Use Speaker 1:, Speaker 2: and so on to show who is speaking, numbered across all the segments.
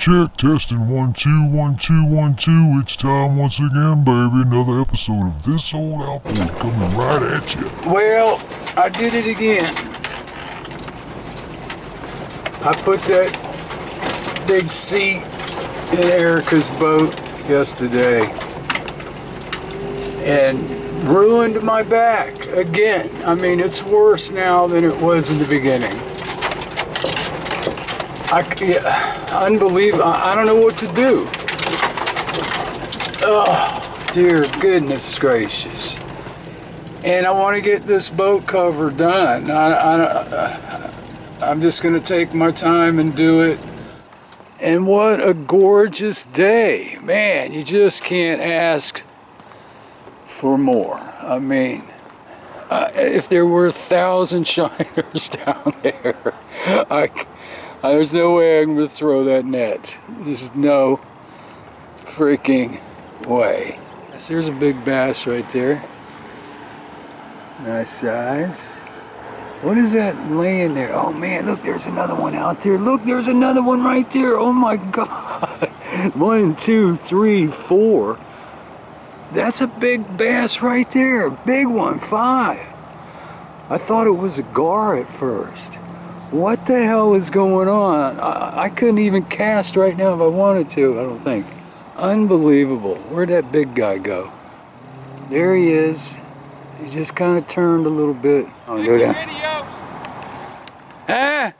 Speaker 1: Check, testing, 1 2 1 2 1 2. It's time once again, baby. Another episode of this old outboard coming right at you.
Speaker 2: Well, I did it again. I put that big seat in Erica's boat yesterday and ruined my back again. I mean, it's worse now than it was in the beginning. Unbelievable. I don't know what to do. Oh, dear goodness gracious. And I want to get this boat cover done. I'm just going to take my time and do it. And what a gorgeous day. Man, you just can't ask for more. I mean, if there were 1,000 shiners down there, there's no way I'm going to throw that net. There's no freaking way. There's a big bass right there. Nice size. What is that laying there? Oh man, look, there's another one out there. Look, there's another one right there. Oh my God. 1, 2, 3, 4. That's a big bass right there. Big one, 5. I thought it was a gar at first. What the hell is going on? I couldn't even cast right now if I wanted to, I don't think. Unbelievable. Where'd that big guy go? There he is. He just kind of turned a little bit. I'll go down.
Speaker 3: Videos.
Speaker 2: Huh?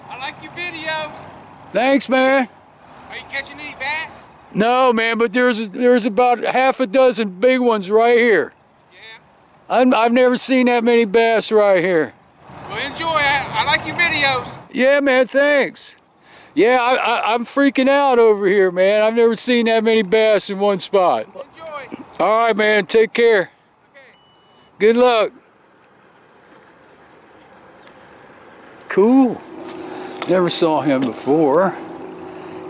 Speaker 3: I like your videos.
Speaker 2: Thanks, man.
Speaker 3: Are you catching any bass?
Speaker 2: No, man, but there's about half a dozen big ones right here.
Speaker 3: Yeah.
Speaker 2: I've never seen that many bass right here.
Speaker 3: Well, enjoy. I like your videos.
Speaker 2: Yeah, man, thanks. Yeah, I'm freaking out over here, man. I've never seen that many bass in one spot.
Speaker 3: Enjoy.
Speaker 2: All right, man, take care.
Speaker 3: Okay.
Speaker 2: Good luck. Cool. Never saw him before.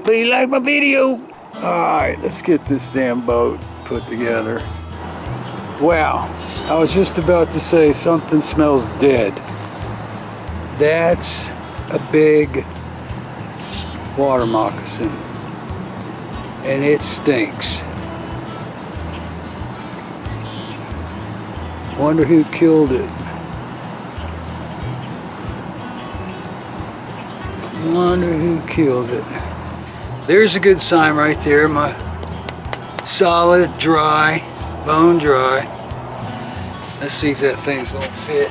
Speaker 2: But he liked my video. All right, let's get this damn boat put together. Wow, I was just about to say something smells dead. That's a big water moccasin, and it stinks. Wonder who killed it. Wonder who killed it. There's a good sign right there. My solid, dry, bone dry. Let's see if that thing's gonna fit.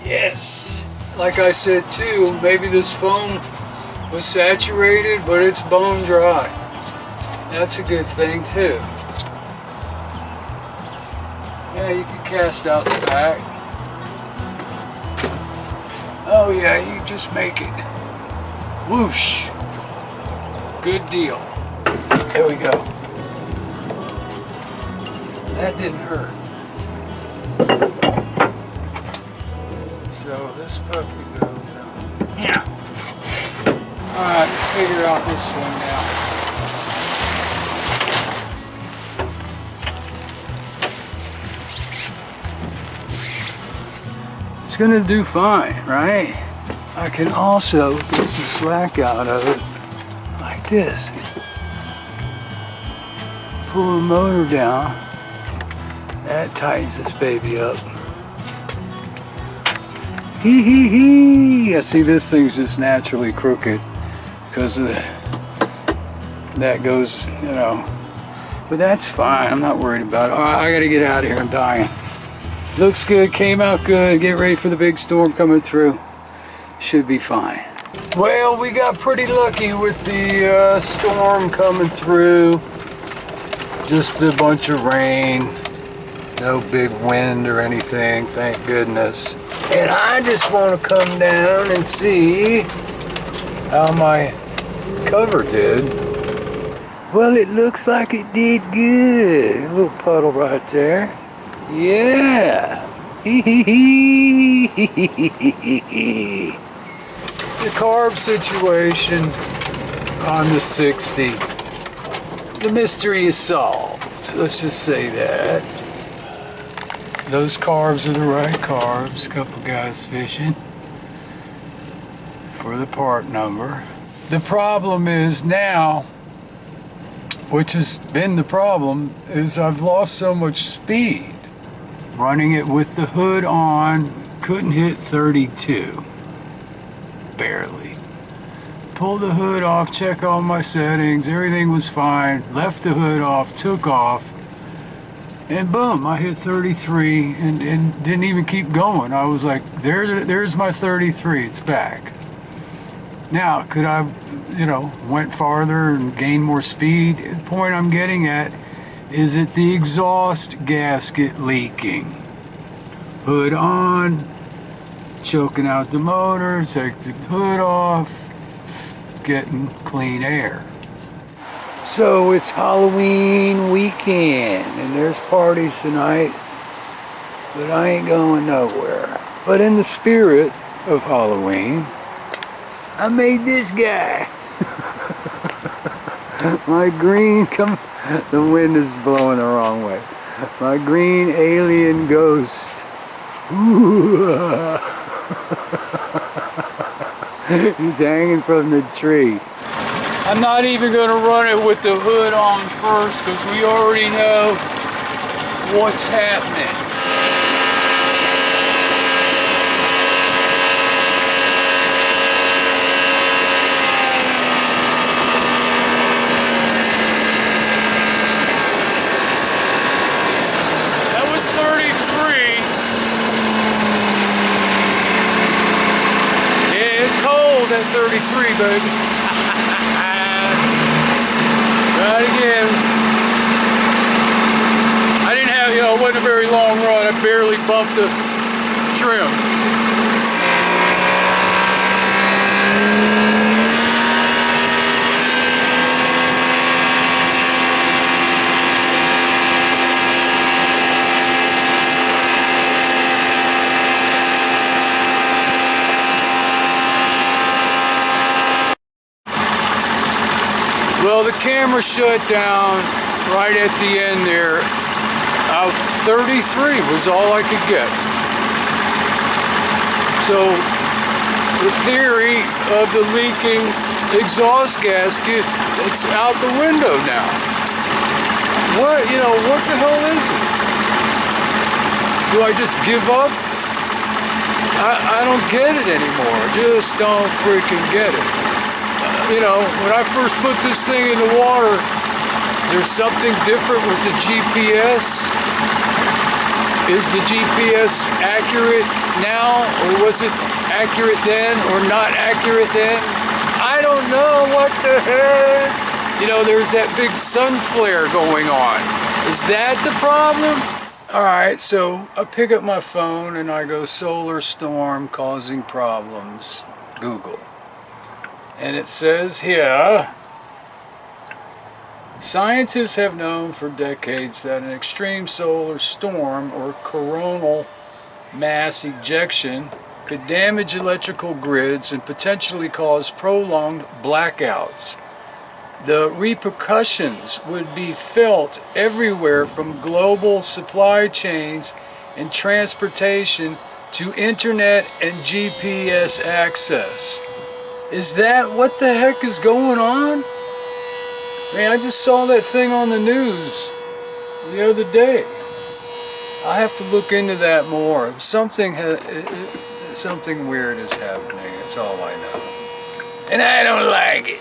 Speaker 2: Yes. Like I said too, maybe this foam was saturated, but it's bone dry. That's a good thing too. Yeah, you can cast out the back. Oh yeah, you just make it. Whoosh. Good deal. There we go. That didn't hurt. So this puppy goes down. Yeah. Alright, figure out this thing now. It's gonna do fine, right? I can also get some slack out of it like this. Pull the motor down. That tightens this baby up. Hee hee hee! I see this thing's just naturally crooked because of that goes, you know. But that's fine. I'm not worried about it. All right, I gotta get out of here. I'm dying. Looks good, came out good. Get ready for the big storm coming through. Should be fine. Well, we got pretty lucky with the storm coming through. Just a bunch of rain. No big wind or anything, thank goodness. And I just want to come down and see how my cover did. Well, it looks like it did good. A little puddle right there. Yeah. The carb situation on the 60. The mystery is solved. Let's just say that. Those carbs are the right carbs. A couple guys fishing. for the part number. The problem is now, which has been the problem, is I've lost so much speed. Running it with the hood on, couldn't hit 32. Barely. Pulled the hood off, check all my settings, everything was fine. Left the hood off, took off, and boom, I hit 33 and didn't even keep going. I was like, there's my 33, it's back. Now, could I, went farther and gained more speed? The point I'm getting at is that the exhaust gasket leaking. Hood on, choking out the motor, take the hood off, getting clean air. So it's Halloween weekend and there's parties tonight, but I ain't going nowhere. But in the spirit of Halloween, I made this guy. My green, the wind is blowing the wrong way. My green alien ghost. He's hanging from the tree. I'm not even going to run it with the hood on first because we already know what's happening. That was 33. Yeah, it's cold at 33, baby. Right again. I didn't have, it wasn't a very long run. I barely bumped the trim. Well, the camera shut down right at the end there. 33 was all I could get. So the theory of the leaking exhaust gasket, it's out the window now. What the hell is it? Do I just give up? I don't get it anymore. Just don't freaking get it. When I first put this thing in the water, there's something different with the GPS. Is the GPS accurate now, or was it accurate then, or not accurate then? I don't know. What the heck? There's that big sun flare going on. Is that the problem? All right, so I pick up my phone and I go solar storm causing problems. Google. And it says here, scientists have known for decades that an extreme solar storm or coronal mass ejection could damage electrical grids and potentially cause prolonged blackouts. The repercussions would be felt everywhere from global supply chains and transportation to internet and GPS access. Is that what the heck is going on? Man, I just saw that thing on the news the other day. I have to look into that more. Something weird is happening. That's all I know. And I don't like it.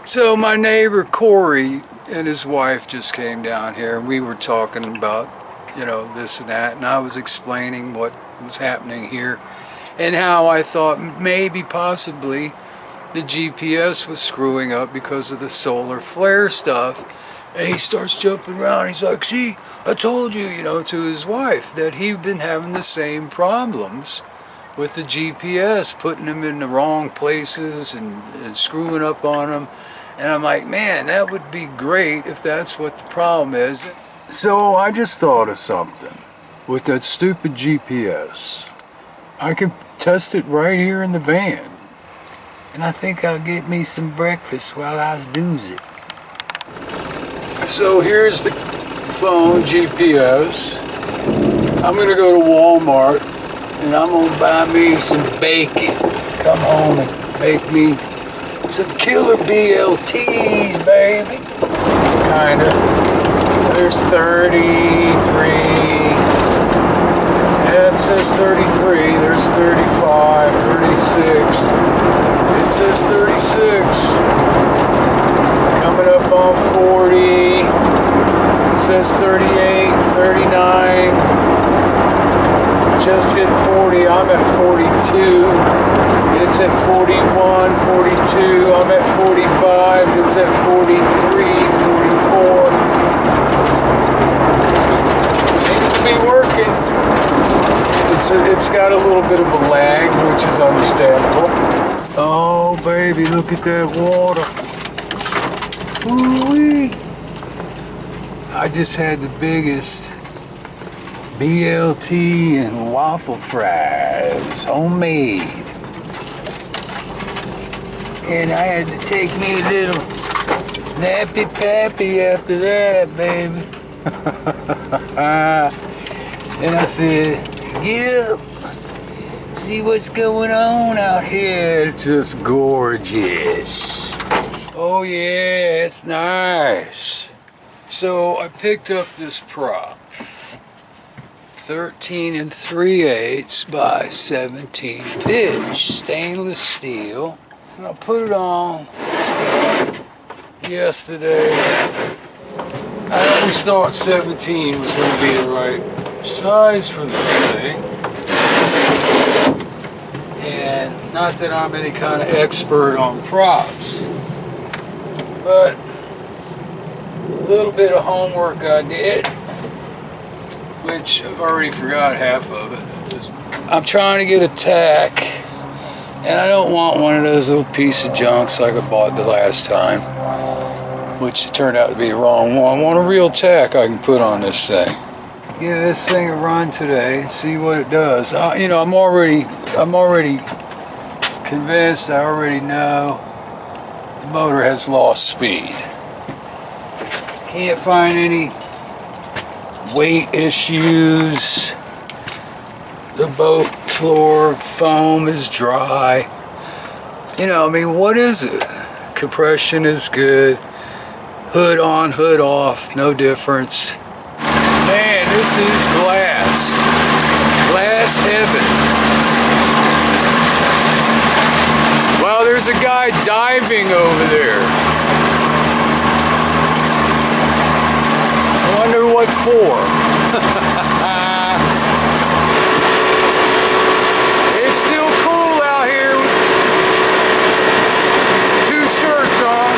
Speaker 2: So my neighbor Corey and his wife just came down here. We were talking about, this and that. And I was explaining what was happening here. And how I thought maybe possibly the GPS was screwing up because of the solar flare stuff. And he starts jumping around. He's like, see, I told you, to his wife that he'd been having the same problems with the GPS, putting him in the wrong places and screwing up on him. And I'm like, man, that would be great if that's what the problem is. So I just thought of something with that stupid GPS. I can test it right here in the van. And I think I'll get me some breakfast while I snooze it. So here's the phone GPS. I'm gonna go to Walmart and I'm gonna buy me some bacon. come home and make me some killer BLTs, baby. Kinda. There's 33. Yeah, it says 33. There's 35, 36. It says 36. Coming up on 40. It says 38, 39. Just hit 40. I'm at 42. It's at 41, 42. I'm at 45. It's at 43, 44. Seems to be working. It's got a little bit of a lag, which is understandable. Oh, baby, look at that water. Ooh-wee. I just had the biggest BLT and waffle fries, homemade. And I had to take me a little nappy pappy after that, baby. And I said, get up, see what's going on out here. It's just gorgeous. Oh yeah, it's nice. So I picked up this prop, 13 3/8 by 17 pitch, stainless steel. And I put it on yesterday. I always thought 17 was going to be the right size for this thing. And not that I'm any kind of expert on props, but a little bit of homework I did, which I've already forgot half of it. I'm trying to get a tack, and I don't want one of those little piece of junks like I bought the last time, which turned out to be the wrong one. I want a real tack I can put on this thing. Give this thing a run today and see what it does. You know, I'm already convinced. I already know the motor has lost speed. Can't find any weight issues. The boat floor foam is dry. You know, I mean, what is it? Compression is good. Hood on, hood off, no difference. Man, this is glass. Glass heaven. Wow, there's a guy diving over there. I wonder what for. It's still cool out here with 2 shirts on.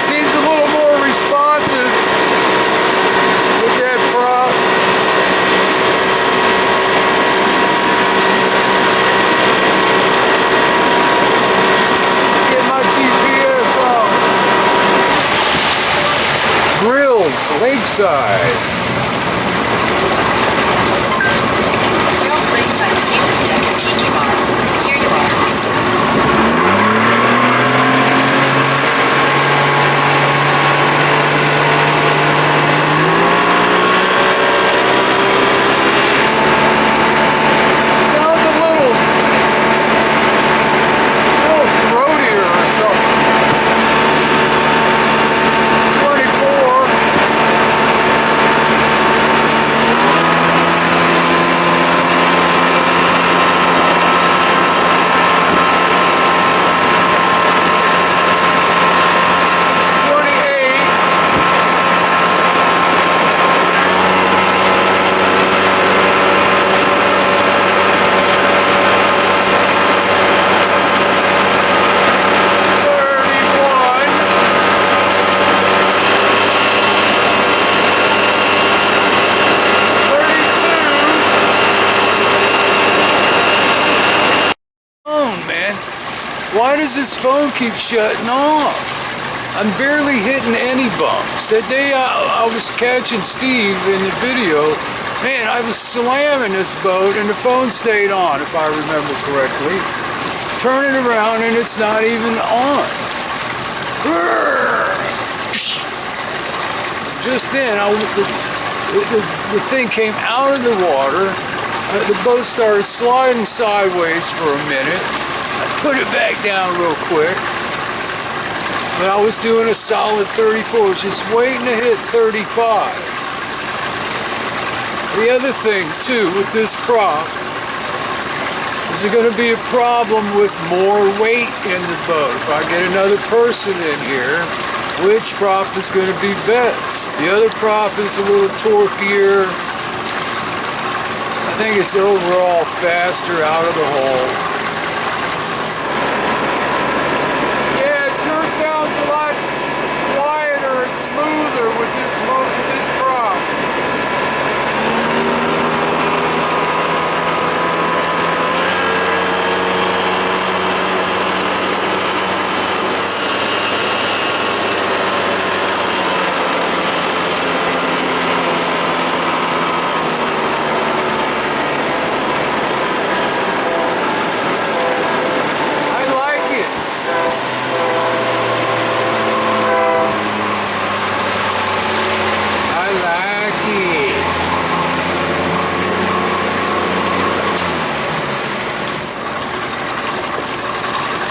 Speaker 2: Seems a little more responsive with that prop. Get my GPS on. Grills, Lakeside.
Speaker 4: Girls Lakeside Ceiling Deck and Tiki Bar. Here you are.
Speaker 2: Sounds a little throatier or something. 24. Why does this phone keep shutting off? I'm barely hitting any bumps. That day I was catching Steve in the video, man, I was slamming this boat and the phone stayed on, if I remember correctly. Turn it around and it's not even on. Just then, the thing came out of the water. The boat started sliding sideways for a minute. I put it back down real quick. But I was doing a solid 34. I was just waiting to hit 35. The other thing, too, with this prop, is there going to be a problem with more weight in the boat? If I get another person in here, which prop is going to be best? The other prop is a little torquier. I think it's overall faster out of the hole. Yeah, it sure sounds a lot quieter and smoother with this prop.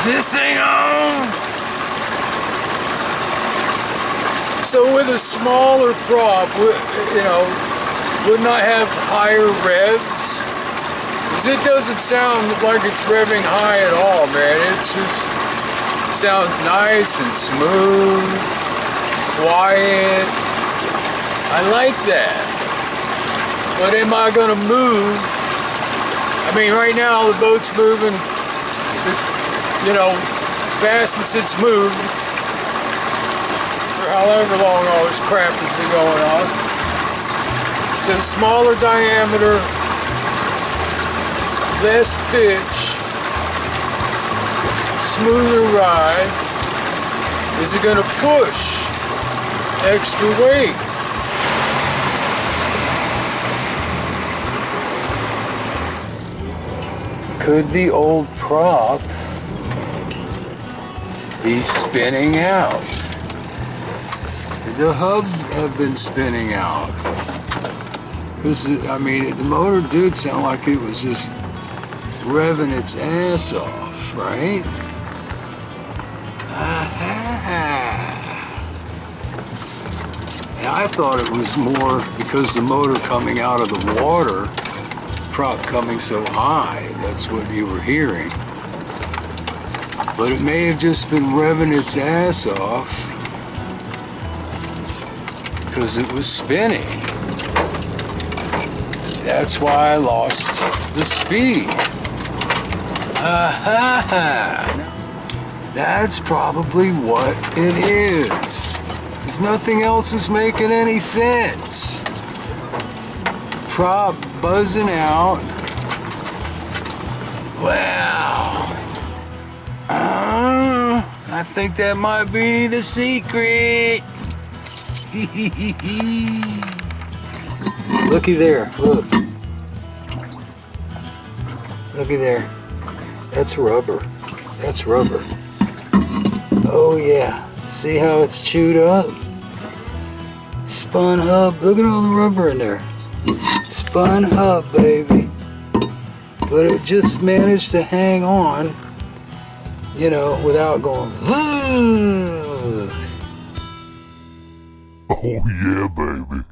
Speaker 2: This thing on. So with a smaller prop, you know, wouldn't I have higher revs? Because it doesn't sound like it's revving high at all, man. It's just sounds nice and smooth, quiet. I like that. But am I gonna move? I mean, right now the boat's moving, you know, fast as it's moved for however long all this crap has been going on. So smaller diameter, less pitch, smoother ride. Is it going to push extra weight? Could the old prop be spinning out? Could the hub have been spinning out? Because, I mean, the motor did sound like it was just revving its ass off, right? And I thought it was more because the motor coming out of the water, prop coming so high, that's what you were hearing. But it may have just been revving its ass off because it was spinning. That's why I lost the speed. That's probably what it is. Because nothing else is making any sense. Prop buzzing out. Wow. I think that might be the secret. Looky there, look. Looky there. That's rubber. That's rubber. Oh yeah. See how it's chewed up? Spun hub. Look at all the rubber in there. Spun hub, baby. But it just managed to hang on, you know, without going.
Speaker 1: Oh yeah, baby.